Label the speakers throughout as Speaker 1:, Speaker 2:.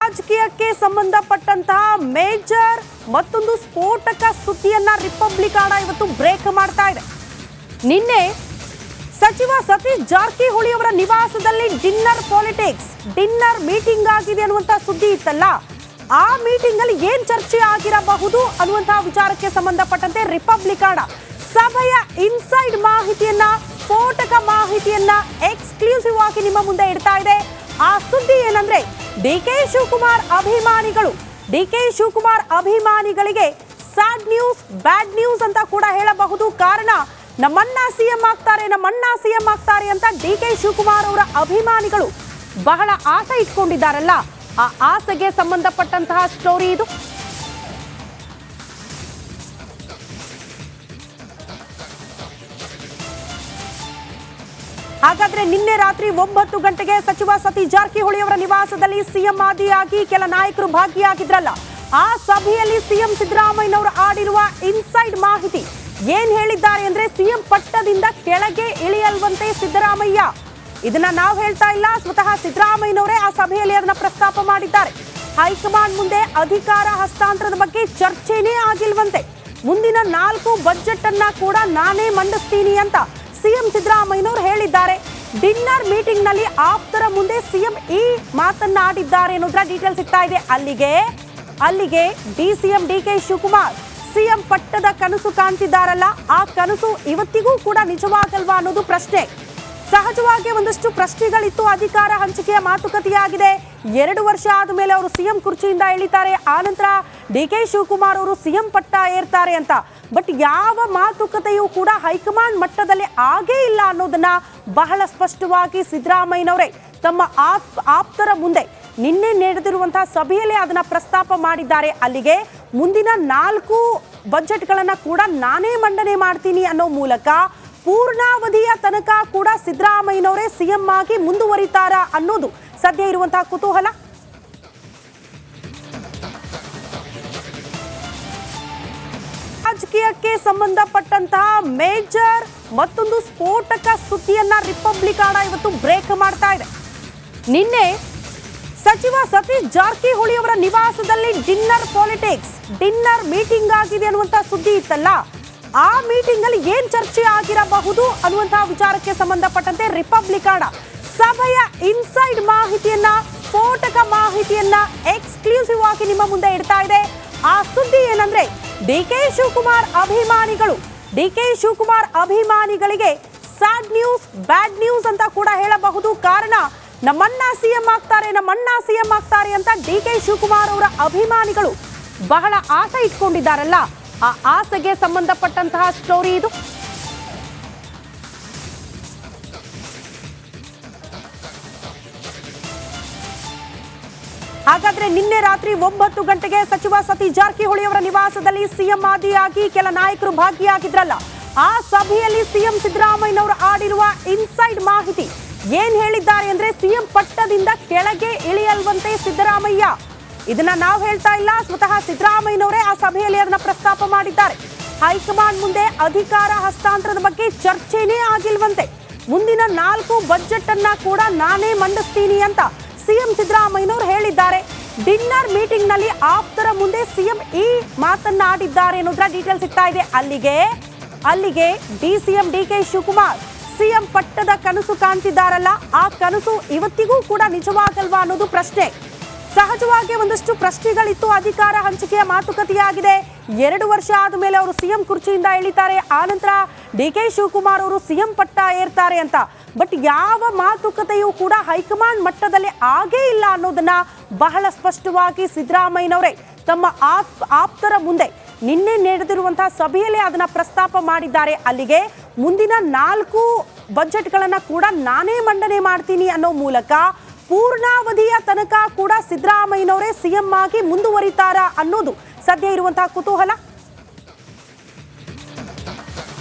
Speaker 1: ರಾಜಕೀಯಕ್ಕೆ ಸಂಬಂಧಪಟ್ಟಂತಹ ಮೇಜರ್ ಮತ್ತೊಂದು ಸ್ಫೋಟಕ ಸುದ್ದಿಯನ್ನ ರಿಪಬ್ಲಿಕ್ ಆಡ ಇವತ್ತು ಬ್ರೇಕ್ ಮಾಡ್ತಾ ಇದೆ. ನಿನ್ನೆ ಸಚಿವ ಸತೀಶ್ ಜಾರಕಿಹೊಳಿ ಅವರ ನಿವಾಸದಲ್ಲಿ ಡಿನ್ನರ್ ಪಾಲಿಟಿಕ್ಸ್, ಡಿನ್ನರ್ ಮೀಟಿಂಗ್ ಆಗಿದೆ ಅನ್ನುವಂತ ಸುದ್ದಿ ಇತ್ತಲ್ಲ, ಆ ಮೀಟಿಂಗ್ ಅಲ್ಲಿ ಏನ್ ಚರ್ಚೆ ಆಗಿರಬಹುದು ಅನ್ನುವಂತಹ ವಿಚಾರಕ್ಕೆ ಸಂಬಂಧಪಟ್ಟಂತೆ ರಿಪಬ್ಲಿಕ್ ಆಡ ಸಭೆಯ ಇನ್ಸೈಡ್ ಮಾಹಿತಿಯನ್ನ, ಸ್ಫೋಟಕ ಮಾಹಿತಿಯನ್ನ ಎಕ್ಸ್ಕ್ಲೂಸಿವ್ ಆಗಿ ನಿಮ್ಮ ಮುಂದೆ ಇಡ್ತಾ ಇದೆ. ಆ ಸುದ್ದಿ ಏನಂದ್ರೆ ಡಿಕೆ ಶಿವಕುಮಾರ್ ಅಭಿಮಾನಿಗಳಿಗೆ ಸ್ಯಾಡ್ ನ್ಯೂಸ್, ಬ್ಯಾಡ್ ನ್ಯೂಸ್ ಅಂತ ಕೂಡ ಹೇಳಬಹುದು. ಕಾರಣ ನಮ್ಮನ್ನ ಸಿಎಂ ಆಗ್ತಾರೆ ಅಂತ ಡಿಕೆ ಶಿವಕುಮಾರ್ ಅವರ ಅಭಿಮಾನಿಗಳು ಬಹಳ ಆಸೆ ಇಟ್ಕೊಂಡಿದ್ದಾರಲ್ಲ, ಆ ಆಸೆಗೆ ಸಂಬಂಧಪಟ್ಟಂತಹ ಸ್ಟೋರಿ ಇದು. ಹಾಗಾದ್ರೆ ನಿನ್ನೆ ರಾತ್ರಿ 9 ಗಂಟೆಗೆ ಸಚಿವ ಸತೀಶ್ ಜಾರಕಿಹೊಳಿ ಅವರ ನಿವಾಸದಲ್ಲಿ ಸಿಎಂ ಆದಿಯಾಗಿ ಕೆಲ ನಾಯಕರು ಭಾಗಿಯಾಗಿದ್ರಲ್ಲ, ಆ ಸಭೆಯಲ್ಲಿ ಸಿಎಂ ಸಿದ್ದರಾಮಯ್ಯನವರು ಆಡಿರುವ ಇನ್ಸೈಡ್ ಮಾಹಿತಿ ಏನ್ ಹೇಳಿದ್ದಾರೆ ಅಂದ್ರೆ, ಸಿಎಂ ಪಟ್ಟದಿಂದ ಕೆಳಗೆ ಇಳಿಯಲ್ವಂತೆ ಸಿದ್ದರಾಮಯ್ಯ. ಇದನ್ನ ನಾವು ಹೇಳ್ತಾ ಇಲ್ಲ, ಸ್ವತಃ ಸಿದ್ದರಾಮಯ್ಯನವರೇ ಆ ಸಭೆಯಲ್ಲಿ ಅದನ್ನ ಪ್ರಸ್ತಾಪ ಮಾಡಿದ್ದಾರೆ. ಹೈಕಮಾಂಡ್ ಮುಂದೆ ಅಧಿಕಾರ ಹಸ್ತಾಂತರದ ಬಗ್ಗೆ ಚರ್ಚೆನೇ ಆಗಿಲ್ವಂತೆ. ಮುಂದಿನ 4 ಬಜೆಟ್ ಅನ್ನ ಕೂಡ ನಾನೇ ಮಂಡಿಸ್ತೀನಿ ಅಂತ ಸಿಎಂ ಸಿದ್ದರಾಮಯ್ಯನವರು ಹೇಳಿದ್ದಾರೆ. ಡಿನ್ನರ್ ಮೀಟಿಂಗ್ ನಲ್ಲಿ ಆಪ್ತರ ಮುಂದೆ ಸಿಎಂ ಈ ಮಾತನ್ನ ಆಡಿದ್ದಾರೆ ಅನ್ನೋದ್ರ ಡೀಟೇಲ್ ಸಿಗ್ತಾ ಇದೆ. ಅಲ್ಲಿಗೆ ಡಿಸಿಎಂ ಡಿಕೆ ಶಿವಕುಮಾರ್ ಸಿಎಂ ಪಟ್ಟದ ಕನಸು ಕಾಣ್ತಿದ್ದಾರಲ್ಲ, ಆ ಕನಸು ಇವತ್ತಿಗೂ ಕೂಡ ನಿಜವಾಗಲ್ವಾ ಅನ್ನೋದು ಪ್ರಶ್ನೆ. ಸಹಜವಾಗಿ ಒಂದಷ್ಟು ಪ್ರಶ್ನೆಗಳಿತ್ತು. ಅಧಿಕಾರ ಹಂಚಿಕೆಯ ಮಾತುಕತೆಯಾಗಿದೆ. 2 ವರ್ಷ ಆದ್ಮೇಲೆ ಅವರು ಸಿಎಂ ಕುರ್ಚಿಯಿಂದ ಇಳಿತಾರೆ, ಆನಂತರ ಡಿಕೆ ಶಿವಕುಮಾರ್ ಅವರು ಸಿಎಂ ಪಟ್ಟ ಏರ್ತಾರೆ ಅಂತ. ಬಟ್ ಯಾವ ಮಾತುಕತೆಯೂ ಕೂಡ ಹೈಕಮಾಂಡ್ ಮಟ್ಟದಲ್ಲಿ ಆಗೇ ಇಲ್ಲ ಅನ್ನೋದನ್ನ ಬಹಳ ಸ್ಪಷ್ಟವಾಗಿ ಸಿದ್ದರಾಮಯ್ಯನವರೇ ತಮ್ಮ ಆಪ್ತರ ಮುಂದೆ ನಿನ್ನೆ ನಡೆದಿರುವಂತಹ ಸಭೆಯಲ್ಲಿ ಅದನ್ನ ಪ್ರಸ್ತಾಪ ಮಾಡಿದ್ದಾರೆ. ಅಲ್ಲಿಗೆ ಮುಂದಿನ 4 ಬಜೆಟ್ಗಳನ್ನ ಕೂಡ ನಾನೇ ಮಂಡನೆ ಮಾಡ್ತೀನಿ ಅನ್ನೋ ಮೂಲಕ ಪೂರ್ಣಾವಧಿಯ ತನಕ ಕೂಡ ಸಿದ್ದರಾಮಯ್ಯನವರೇ ಸಿಎಂ ಆಗಿ ಮುಂದುವರಿತಾರಾ ಅನ್ನೋದು ಸದ್ಯ ಇರುವಂತಹ ಕುತೂಹಲ. ರಾಜಕೀಯಕ್ಕೆ ಸಂಬಂಧಪಟ್ಟಂತಹ ಮೇಜರ್ ಮತ್ತೊಂದು ಸ್ಫೋಟಕ ಸುದ್ದಿಯನ್ನ ರಿಪಬ್ಲಿಕ್ ಆಡ ಇವತ್ತು ಬ್ರೇಕ್ ಮಾಡ್ತಾ ಇದೆ. ನಿನ್ನೆ ಸಚಿವ ಸತೀಶ್ ಜಾರಕಿಹೊಳಿ ಅವರ ನಿವಾಸದಲ್ಲಿ ಡಿನ್ನರ್ ಪಾಲಿಟಿಕ್ಸ್, ಡಿನ್ನರ್ ಮೀಟಿಂಗ್ ಆಗಿದೆ ಅನ್ನುವಂತ ಸುದ್ದಿ ಇತ್ತಲ್ಲ, ಆ ಮೀಟಿಂಗ್ ಅಲ್ಲಿ ಏನ್ ಚರ್ಚೆ ಆಗಿರಬಹುದು ಅನ್ನುವಂತಹ ವಿಚಾರಕ್ಕೆ ಸಂಬಂಧಪಟ್ಟಂತೆ ರಿಪಬ್ಲಿಕ್ ಆಡ ಸಭೆಯ ಇನ್ಸೈಡ್ ಮಾಹಿತಿಯನ್ನ, ಸ್ಫೋಟಕ ಮಾಹಿತಿಯನ್ನ ಎಕ್ಸ್ಕ್ಲೂಸಿವ್ ಆಗಿ ನಿಮ್ಮ ಮುಂದೆ ಇಡ್ತಾ ಇದೆ. ಆ ಸುದ್ದಿ ಏನಂದ್ರೆ ಡಿಕೆ ಶಿವಕುಮಾರ್ ಅಭಿಮಾನಿಗಳಿಗೆ ಸ್ಯಾಡ್ ನ್ಯೂಸ್, ಬ್ಯಾಡ್ ನ್ಯೂಸ್ ಅಂತ ಕೂಡ ಹೇಳಬಹುದು. ಕಾರಣ ನಮ್ಮನ್ನ ಸಿಎಂ ಆಗ್ತಾರೆ ಅಂತ ಡಿಕೆ ಶಿವಕುಮಾರ್ ಅವರ ಅಭಿಮಾನಿಗಳು ಬಹಳ ಆಸೆ ಇಟ್ಕೊಂಡಿದ್ದಾರಲ್ಲ, ಆ ಆಸೆಗೆ ಸಂಬಂಧಪಟ್ಟಂತಹ ಸ್ಟೋರಿ ಇದು. ಹಾಗಾದ್ರೆ ನಿನ್ನೆ ರಾತ್ರಿ 9 ಗಂಟೆಗೆ ಸಚಿವ ಸತೀಶ್ ಜಾರಕಿಹೊಳಿ ಅವರ ನಿವಾಸದಲ್ಲಿ ಸಿಎಂ ಆದಿಯಾಗಿ ಕೆಲ ನಾಯಕರು ಭಾಗಿಯಾಗಿದ್ರಲ್ಲ, ಆ ಸಭೆಯಲ್ಲಿ ಸಿಎಂ ಸಿದ್ದರಾಮಯ್ಯನವರು ಆಡಿರುವ ಇನ್ಸೈಡ್ ಮಾಹಿತಿ ಏನ್ ಹೇಳಿದ್ದಾರೆ ಅಂದ್ರೆ, ಸಿಎಂ ಪಟ್ಟದಿಂದ ಕೆಳಗೆ ಇಳಿಯಲ್ವಂತೆ ಸಿದ್ದರಾಮಯ್ಯ. ಇದನ್ನ ನಾವು ಹೇಳ್ತಾ ಇಲ್ಲ, ಸ್ವತಃ ಸಿದ್ದರಾಮಯ್ಯನವರೇ ಆ ಸಭೆಯಲ್ಲಿ ಅದನ್ನ ಪ್ರಸ್ತಾಪ ಮಾಡಿದ್ದಾರೆ. ಹೈಕಮಾಂಡ್ ಮುಂದೆ ಅಧಿಕಾರ ಹಸ್ತಾಂತರದ ಬಗ್ಗೆ ಚರ್ಚೆನೇ ಆಗಿಲ್ವಂತೆ. ಮುಂದಿನ 4 ಬಜೆಟ್ ಅನ್ನ ಕೂಡ ನಾನೇ ಮಂಡಿಸ್ತೀನಿ ಅಂತ ಸಿಎಂ ಸಿದ್ದರಾಮಯ್ಯನವರು ಹೇಳಿದ್ದಾರೆ. ಡಿನ್ನರ್ ಮೀಟಿಂಗ್ ನಲ್ಲಿ ಆಪ್ತರ ಮುಂದೆ ಸಿಎಂ ಈ ಮಾತನ್ನ ಆಡಿದ್ದಾರೆ ಅನ್ನೋದ್ರ ಡೀಟೇಲ್ ಸಿಗ್ತಾ ಇದೆ. ಅಲ್ಲಿಗೆ ಡಿಸಿಎಂ ಡಿಕೆ ಶಿವಕುಮಾರ್ ಸಿಎಂ ಪಟ್ಟದ ಕನಸು ಕಾಣ್ತಿದ್ದಾರಲ್ಲ, ಆ ಕನಸು ಇವತ್ತಿಗೂ ಕೂಡ ನಿಜವಾಗಲ್ವಾ ಅನ್ನೋದು ಪ್ರಶ್ನೆ. ಸಹಜವಾಗಿ ಒಂದಷ್ಟು ಪ್ರಶ್ನೆಗಳಿತ್ತು. ಅಧಿಕಾರ ಹಂಚಿಕೆಯ ಮಾತುಕತೆಯಾಗಿದೆ. 2 ವರ್ಷ ಆದ್ಮೇಲೆ ಅವರು ಸಿಎಂ ಕುರ್ಚಿಯಿಂದ ಇಳಿತಾರೆ, ಆನಂತರ ಡಿಕೆ ಶಿವಕುಮಾರ್ ಅವರು ಸಿಎಂ ಪಟ್ಟ ಏರ್ತಾರೆ ಅಂತ. ಬಟ್ ಯಾವ ಮಾತುಕತೆಯೂ ಕೂಡ ಹೈಕಮಾಂಡ್ ಮಟ್ಟದಲ್ಲಿ ಆಗೇ ಇಲ್ಲ ಅನ್ನೋದನ್ನ ಬಹಳ ಸ್ಪಷ್ಟವಾಗಿ ಸಿದ್ದರಾಮಯ್ಯನವರೇ ತಮ್ಮ ಆಪ್ತರ ಮುಂದೆ ನಿನ್ನೆ ನಡೆದಿರುವಂತಹ ಸಭೆಯಲ್ಲಿ ಅದನ್ನ ಪ್ರಸ್ತಾಪ ಮಾಡಿದ್ದಾರೆ. ಅಲ್ಲಿಗೆ ಮುಂದಿನ 4 ಬಜೆಟ್ಗಳನ್ನ ಕೂಡ ನಾನೇ ಮಂಡನೆ ಮಾಡ್ತೀನಿ ಅನ್ನೋ ಮೂಲಕ ಪೂರ್ಣಾವಧಿಯ ತನಕ ಕೂಡ ಸಿದ್ದರಾಮಯ್ಯನವರೇ ಸಿಎಂ ಆಗಿ ಮುಂದುವರಿತಾರಾ ಅನ್ನೋದು ಸದ್ಯ ಇರುವಂತಹ ಕುತೂಹಲ.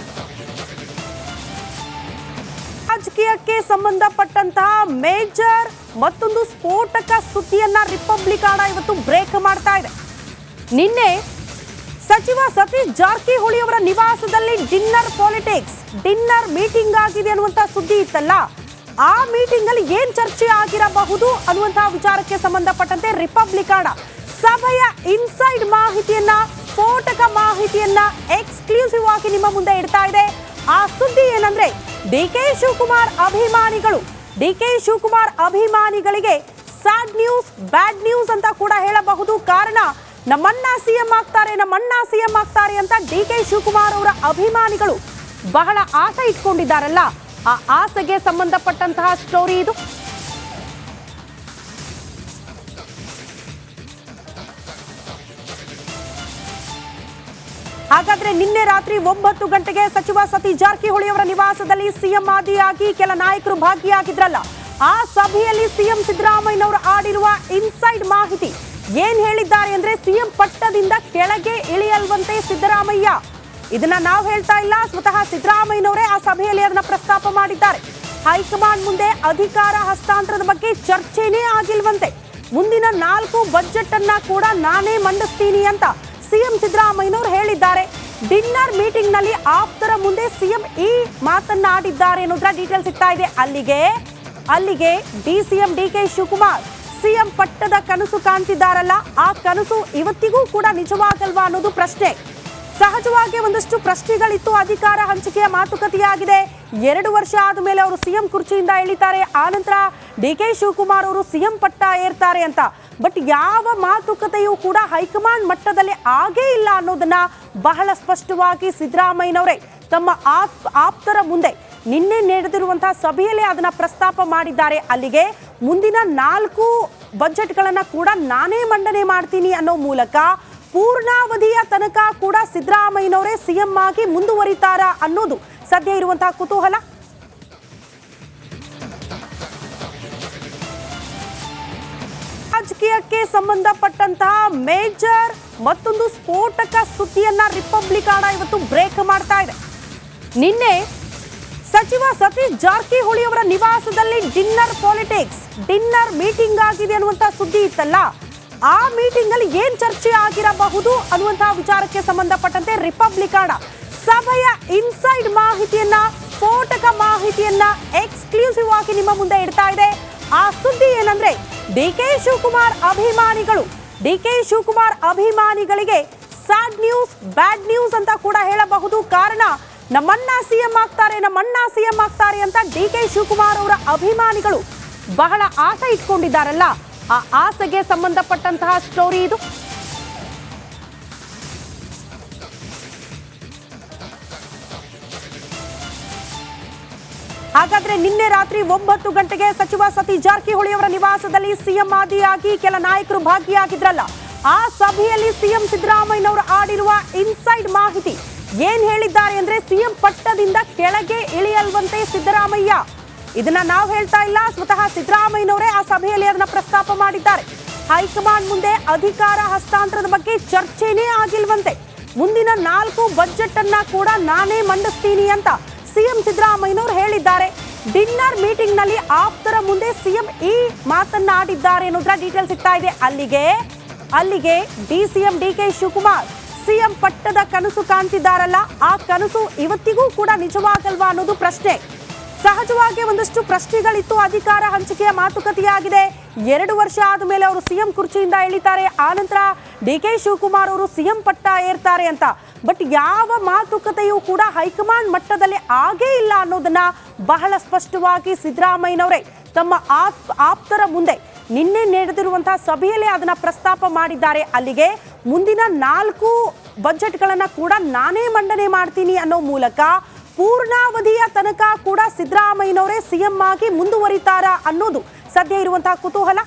Speaker 1: ರಾಜಕೀಯಕ್ಕೆ ಸಂಬಂಧಪಟ್ಟಂತಹ ಮೇಜರ್ ಮತ್ತೊಂದು ಸ್ಫೋಟಕ ಸುದ್ದಿಯನ್ನ ರಿಪಬ್ಲಿಕ್ ಆಡ ಇವತ್ತು ಬ್ರೇಕ್ ಮಾಡ್ತಾ ಇದೆ. ನಿನ್ನೆ ಸಚಿವ ಸತೀಶ್ ಜಾರಕಿಹೊಳಿ ಅವರ ನಿವಾಸದಲ್ಲಿ ಡಿನ್ನರ್ ಪಾಲಿಟಿಕ್ಸ್, ಡಿನ್ನರ್ ಮೀಟಿಂಗ್ ಆಗಿದೆ ಅನ್ನುವಂತ ಸುದ್ದಿ ಇತ್ತಲ್ಲ, ಆ ಮೀಟಿಂಗ್ ಅಲ್ಲಿ ಏನ್ ಚರ್ಚೆ ಆಗಿರಬಹುದು ಅನ್ನುವಂತಹ ವಿಚಾರಕ್ಕೆ ಸಂಬಂಧಪಟ್ಟಂತೆ ರಿಪಬ್ಲಿಕನ್ ಸಭೆಯ ಇನ್ಸೈಡ್ ಮಾಹಿತಿಯನ್ನ, ಸ್ಫೋಟಕ ಮಾಹಿತಿಯನ್ನ ಎಕ್ಸ್ಕ್ಲೂಸಿವ್ ಆಗಿ ನಿಮ್ಮ ಮುಂದೆ ಇಡ್ತಾ ಇದೆ. ಆ ಸುದ್ದಿ ಏನಂದ್ರೆ ಡಿಕೆ ಶಿವಕುಮಾರ್ ಅಭಿಮಾನಿಗಳಿಗೆ ಸ್ಯಾಡ್ ನ್ಯೂಸ್, ಬ್ಯಾಡ್ ನ್ಯೂಸ್ ಅಂತ ಕೂಡ ಹೇಳಬಹುದು. ಕಾರಣ ನಮ್ಮನ್ನ ಸಿಎಂ ಆಗ್ತಾರೆ ಅಂತ ಡಿಕೆ ಶಿವಕುಮಾರ್ ಅವರ ಅಭಿಮಾನಿಗಳು ಬಹಳ ಆಸೆ ಇಟ್ಕೊಂಡಿದ್ದಾರಲ್ಲ, ಆ ಆಸೆಗೆ ಸಂಬಂಧಪಟ್ಟಂತಹ ಸ್ಟೋರಿ ಇದು. ಹಾಗಾದ್ರೆ ನಿನ್ನೆ ರಾತ್ರಿ 9 ಗಂಟೆಗೆ ಸಚಿವ ಸತೀಶ್ ಜಾರಕಿಹೊಳಿ ಅವರ ನಿವಾಸದಲ್ಲಿ ಸಿಎಂ ಆದಿಯಾಗಿ ಕೆಲ ನಾಯಕರು ಭಾಗಿಯಾಗಿದ್ರಲ್ಲ, ಆ ಸಭೆಯಲ್ಲಿ ಸಿಎಂ ಸಿದ್ದರಾಮಯ್ಯನವರು ಆಡಿರುವ ಇನ್ಸೈಡ್ ಮಾಹಿತಿ ಏನ್ ಹೇಳಿದ್ದಾರೆ ಅಂದ್ರೆ, ಸಿಎಂ ಪಟ್ಟದಿಂದ ಕೆಳಗೆ ಇಳಿಯಲ್ವಂತೆ ಸಿದ್ದರಾಮಯ್ಯ. ಇದನ್ನ ನಾವು ಹೇಳ್ತಾ ಇಲ್ಲ, ಸ್ವತಃ ಸಿದ್ದರಾಮಯ್ಯನವರೇ ಆ ಸಭೆಯಲ್ಲಿ ಅದನ್ನ ಪ್ರಸ್ತಾಪ ಮಾಡಿದ್ದಾರೆ. ಹೈಕಮಾಂಡ್ ಮುಂದೆ ಅಧಿಕಾರ ಹಸ್ತಾಂತರದ ಬಗ್ಗೆ ಚರ್ಚೆನೇ ಆಗಿಲ್ವಂತೆ. ಮುಂದಿನ 4 ಬಜೆಟ್ ಅನ್ನ ಕೂಡ ನಾನೇ ಮಂಡಿಸ್ತೀನಿ ಅಂತ ಸಿಎಂ ಸಿದ್ದರಾಮಯ್ಯನವರು ಹೇಳಿದ್ದಾರೆ. ಡಿನ್ನರ್ ಮೀಟಿಂಗ್ ನಲ್ಲಿ ಆಪ್ತರ ಮುಂದೆ ಸಿಎಂ ಈ ಮಾತನ್ನ ಆಡಿದ್ದಾರೆ ಅನ್ನೋದ್ರ ಡೀಟೇಲ್ ಸಿಗ್ತಾ ಇದೆ. ಅಲ್ಲಿಗೆ ಡಿಸಿಎಂ ಡಿಕೆ ಶಿವಕುಮಾರ್ ಸಿಎಂ ಪಟ್ಟದ ಕನಸು ಕಾಣ್ತಿದ್ದಾರಲ್ಲ, ಆ ಕನಸು ಇವತ್ತಿಗೂ ಕೂಡ ನಿಜವಾಗಲ್ವಾ ಅನ್ನೋದು ಪ್ರಶ್ನೆ. ಸಹಜವಾಗಿ ಒಂದಷ್ಟು ಪ್ರಶ್ನೆಗಳಿತ್ತು. ಅಧಿಕಾರ ಹಂಚಿಕೆಯ ಮಾತುಕತೆಯಾಗಿದೆ. 2 ವರ್ಷ ಆದ ಮೇಲೆ ಅವರು ಸಿಎಂ ಕುರ್ಚಿಯಿಂದ ಇಳಿತಾರೆ, ಆನಂತರ ಡಿಕೆ ಶಿವಕುಮಾರ್ ಅವರು ಸಿಎಂ ಪಟ್ಟ ಏರ್ತಾರೆ ಅಂತ. ಬಟ್ ಯಾವ ಮಾತುಕತೆಯೂ ಕೂಡ ಹೈಕಮಾಂಡ್ ಮಟ್ಟದಲ್ಲಿ ಆಗೇ ಇಲ್ಲ ಅನ್ನೋದನ್ನ ಬಹಳ ಸ್ಪಷ್ಟವಾಗಿ ಸಿದ್ದರಾಮಯ್ಯನವರೇ ತಮ್ಮ ಆಪ್ತರ ಮುಂದೆ ನಿನ್ನೆ ನಡೆದಿರುವಂತಹ ಸಭೆಯಲ್ಲಿ ಅದನ್ನ ಪ್ರಸ್ತಾಪ ಮಾಡಿದ್ದಾರೆ. ಅಲ್ಲಿಗೆ ಮುಂದಿನ 4 ಬಜೆಟ್ಗಳನ್ನ ಕೂಡ ನಾನೇ ಮಂಡನೆ ಮಾಡ್ತೀನಿ ಅನ್ನೋ ಮೂಲಕ ಪೂರ್ಣಾವಧಿಯ ತನಕ ಕೂಡ ಸಿದ್ದರಾಮಯ್ಯನವರೇ ಸಿಎಂ ಆಗಿ ಮುಂದುವರಿತಾರಾ ಅನ್ನೋದು ಸದ್ಯ ಇರುವಂತಹ ಕುತೂಹಲ. ರಾಜಕೀಯಕ್ಕೆ ಸಂಬಂಧಪಟ್ಟಂತಹ ಮೇಜರ್ ಮತ್ತೊಂದು ಸ್ಫೋಟಕ ಸುದ್ದಿಯನ್ನ ರಿಪಬ್ಲಿಕನ್ ಇವತ್ತು ಬ್ರೇಕ್ ಮಾಡ್ತಾ ಇದೆ. ನಿನ್ನೆ ಸಚಿವ ಸತೀಶ್ ಜಾರಕಿಹೊಳಿ ಅವರ ನಿವಾಸದಲ್ಲಿ ಡಿನ್ನರ್ ಮೀಟಿಂಗ್ ಆಗಿದೆ ಅನ್ನುವಂತ ಸುದ್ದಿ ಇತ್ತಲ್ಲ, ಆ ಮೀಟಿಂಗ್ ಅಲ್ಲಿ ಏನ್ ಚರ್ಚೆ ಆಗಿರಬಹುದು ಅನ್ನುವಂತಹ ವಿಚಾರಕ್ಕೆ ಸಂಬಂಧಪಟ್ಟಂತೆ ರಿಪಬ್ಲಿಕನ್ ಸಭೆಯ ಇನ್ಸೈಡ್ ಮಾಹಿತಿಯನ್ನ, ಸ್ಫೋಟಕ ಮಾಹಿತಿಯನ್ನ ಎಕ್ಸ್ಕ್ಲೂಸಿವ್ ಆಗಿ ನಿಮ್ಮ ಮುಂದೆ ಇಡ್ತಾ ಇದೆ. ಆ ಸುದ್ದಿ ಏನಂದ್ರೆ ಡಿಕೆ ಶಿವಕುಮಾರ್ ಅಭಿಮಾನಿಗಳಿಗೆ ಸ್ಯಾಡ್ ನ್ಯೂಸ್, ಬ್ಯಾಡ್ ನ್ಯೂಸ್ ಅಂತ ಕೂಡ ಹೇಳಬಹುದು. ಕಾರಣ ನಮ್ಮನ್ನ ಸಿಎಂ ಆಗ್ತಾರೆ ಅಂತ ಡಿಕೆ ಶಿವಕುಮಾರ್ ಅವರ ಅಭಿಮಾನಿಗಳು ಬಹಳ ಆಸೆ ಇಟ್ಕೊಂಡಿದ್ದಾರಲ್ಲ, ಆ ಆಸೆಗೆ ಸಂಬಂಧಪಟ್ಟಂತಹ ಸ್ಟೋರಿ ಇದು. ಹಾಗಾದ್ರೆ ನಿನ್ನೆ ರಾತ್ರಿ 9 ಗಂಟೆಗೆ ಸಚಿವ ಸತೀಶ್ ಜಾರಕಿಹೊಳಿ ಅವರ ನಿವಾಸದಲ್ಲಿ ಸಿಎಂ ಆದಿಯಾಗಿ ಕೆಲ ನಾಯಕರು ಭಾಗಿಯಾಗಿದ್ರಲ್ಲ, ಆ ಸಭೆಯಲ್ಲಿ ಸಿಎಂ ಸಿದ್ದರಾಮಯ್ಯನವರು ಆಡಿರುವ ಇನ್ಸೈಡ್ ಮಾಹಿತಿ ಏನ್ ಹೇಳಿದ್ದಾರೆ ಅಂದ್ರೆ, ಸಿಎಂ ಪಟ್ಟದಿಂದ ಕೆಳಗೆ ಇಳಿಯಲ್ವಂತೆ ಸಿದ್ದರಾಮಯ್ಯ. ಇದನ್ನ ನಾವು ಹೇಳ್ತಾ ಇಲ್ಲ, ಸ್ವತಃ ಸಿದ್ದರಾಮಯ್ಯನವರೇ ಆ ಸಭೆಯಲ್ಲಿ ಅದನ್ನ ಪ್ರಸ್ತಾಪ ಮಾಡಿದ್ದಾರೆ. ಹೈಕಮಾಂಡ್ ಮುಂದೆ ಅಧಿಕಾರ ಹಸ್ತಾಂತರದ ಬಗ್ಗೆ ಚರ್ಚೆನೇ ಆಗಿಲ್ವಂತೆ. ಮುಂದಿನ 4 ಬಜೆಟ್ ಅನ್ನ ಕೂಡ ನಾನೇ ಮಂಡಿಸ್ತೀನಿ ಅಂತ ಸಿಎಂ ಸಿದ್ದರಾಮಯ್ಯನವರು ಹೇಳಿದ್ದಾರೆ. ಡಿನ್ನರ್ ಮೀಟಿಂಗ್ ನಲ್ಲಿ ಆಪ್ತರ ಮುಂದೆ ಸಿಎಂ ಈ ಮಾತನ್ನ ಆಡಿದ್ದಾರೆ ಅನ್ನೋದ್ರ ಡೀಟೇಲ್ ಸಿಗ್ತಾ ಇದೆ. ಅಲ್ಲಿಗೆ ಡಿಸಿಎಂ ಡಿಕೆ ಶಿವಕುಮಾರ್ ಸಿಎಂ ಪಟ್ಟದ ಕನಸು ಕಾಣ್ತಿದ್ದಾರಲ್ಲ, ಆ ಕನಸು ಇವತ್ತಿಗೂ ಕೂಡ ನಿಜವಾಗಲ್ವಾ ಅನ್ನೋದು ಪ್ರಶ್ನೆ. ಸಹಜವಾಗಿ ಒಂದಷ್ಟು ಪ್ರಶ್ನೆಗಳಿತ್ತು. ಅಧಿಕಾರ ಹಂಚಿಕೆಯ ಮಾತುಕತೆಯಾಗಿದೆ. 2 ವರ್ಷ ಆದ ಮೇಲೆ ಅವರು ಸಿಎಂ ಕುರ್ಚಿಯಿಂದ ಇಳಿತಾರೆ, ಆನಂತರ ಡಿಕೆ ಶಿವಕುಮಾರ್ ಅವರು ಸಿಎಂ ಪಟ್ಟ ಏರ್ತಾರೆ ಅಂತ. ಬಟ್ ಯಾವ ಮಾತುಕತೆಯೂ ಕೂಡ ಹೈಕಮಾಂಡ್ ಮಟ್ಟದಲ್ಲಿ ಆಗೇ ಇಲ್ಲ ಅನ್ನೋದನ್ನ ಬಹಳ ಸ್ಪಷ್ಟವಾಗಿ ಸಿದ್ದರಾಮಯ್ಯನವರೇ ತಮ್ಮ ಆಪ್ತರ ಮುಂದೆ ನಿನ್ನೆ ನಡೆದಿರುವಂತಹ ಸಭೆಯಲ್ಲಿ ಅದನ್ನ ಪ್ರಸ್ತಾಪ ಮಾಡಿದ್ದಾರೆ. ಅಲ್ಲಿಗೆ ಮುಂದಿನ 4 ಬಜೆಟ್ಗಳನ್ನ ಕೂಡ ನಾನೇ ಮಂಡನೆ ಮಾಡ್ತೀನಿ ಅನ್ನೋ ಮೂಲಕ ಪೂರ್ಣಾವಧಿಯ ತನಕ ಕೂಡ ಸಿದ್ದರಾಮಯ್ಯನವರೇ ಸಿಎಂ ಆಗಿ ಮುಂದುವರಿತಾರಾ ಅನ್ನೋದು ಸದ್ಯ ಇರುವಂತಹ ಕುತೂಹಲ.